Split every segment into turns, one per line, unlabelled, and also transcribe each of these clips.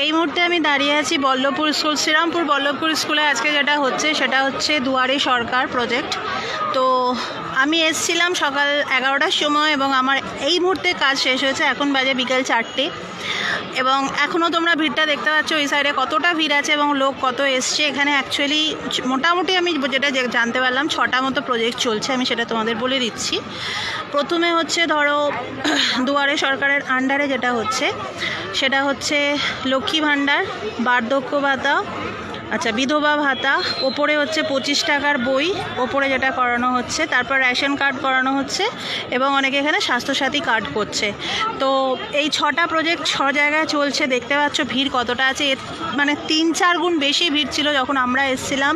এই মুহূর্তে আমি দাঁড়িয়ে আছি বল্লভপুর স্কুল, শ্রীরামপুর বল্লভপুর স্কুলে। আজকে যেটা হচ্ছে সেটা হচ্ছে দুয়ারে সরকার প্রজেক্ট। তো আমি এসছিলাম সকাল 11টার সময় এবং আমার এই মুহূর্তে কাজ শেষ হয়েছে। এখন বাজে বিকেল 4টে এবং এখনও তোমরা ভিড়টা দেখতে পাচ্ছ ওই সাইডে কতটা ভিড় আছে এবং লোক কত এসছে। এখানে অ্যাকচুয়ালি মোটামুটি আমি যেটা জানতে পারলাম 6টা মতো প্রজেক্ট চলছে, আমি সেটা তোমাদের বলে দিচ্ছি। প্রথমে হচ্ছে ধরো দুয়ারে সরকারের আন্ডারে যেটা হচ্ছে সেটা হচ্ছে লক্ষ্মী ভাণ্ডার, বার্ধক্য ভাতা, আচ্ছা বিধবা ভাতা, ওপরে হচ্ছে 25 টাকার বই ওপরে যেটা করানো হচ্ছে, তারপর রেশন কার্ড করানো হচ্ছে এবং অনেকে এখানে স্বাস্থ্যসাথী কার্ড করছে। তো এই 6টা প্রজেক্ট 6 জায়গায় চলছে। দেখতে পাচ্ছ ভিড় কতটা আছে, মানে 3-4 গুণ বেশি ভিড় ছিল যখন আমরা এসেছিলাম।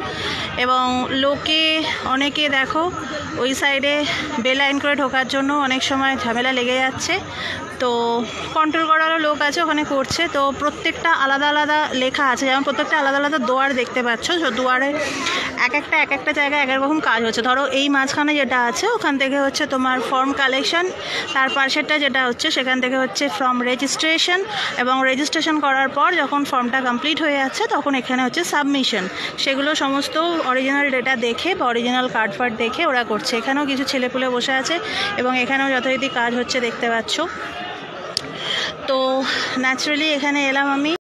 এবং লোকে অনেকে দেখো ওই সাইডে বেলাইন করে ঢোকার জন্য অনেক সময় ঝামেলা লেগে যাচ্ছে, তো কন্ট্রোল করারও লোক আছে ওখানে করছে। তো প্রত্যেকটা আলাদা আলাদা লেখা আছে, যেমন প্রত্যেকটা আলাদা আলাদা দুয়ার দেখতে পাচ্ছ। দুয়ারে এক একটা জায়গায় এক এক রকম কাজ হচ্ছে। ধরো এই মাঝখানে যেটা আছে ওখান থেকে হচ্ছে তোমার ফর্ম কালেকশন, তার পাশেরটা যেটা হচ্ছে সেখান থেকে হচ্ছে ফর্ম রেজিস্ট্রেশন, এবং রেজিস্ট্রেশন করার পর যখন ফর্মটা কমপ্লিট হয়ে যাচ্ছে তখন এখানে হচ্ছে সাবমিশন। সেগুলো সমস্ত অরিজিনাল ডেটা দেখে বা অরিজিনাল কার্ড ফার্ড দেখে ওরা করছে। এখানেও কিছু ছেলেপুলে বসে আছে এবং এখানেও যথারীতি কাজ হচ্ছে দেখতে পাচ্ছ। তো ন্যাচারালি এখানে এলাম আমি।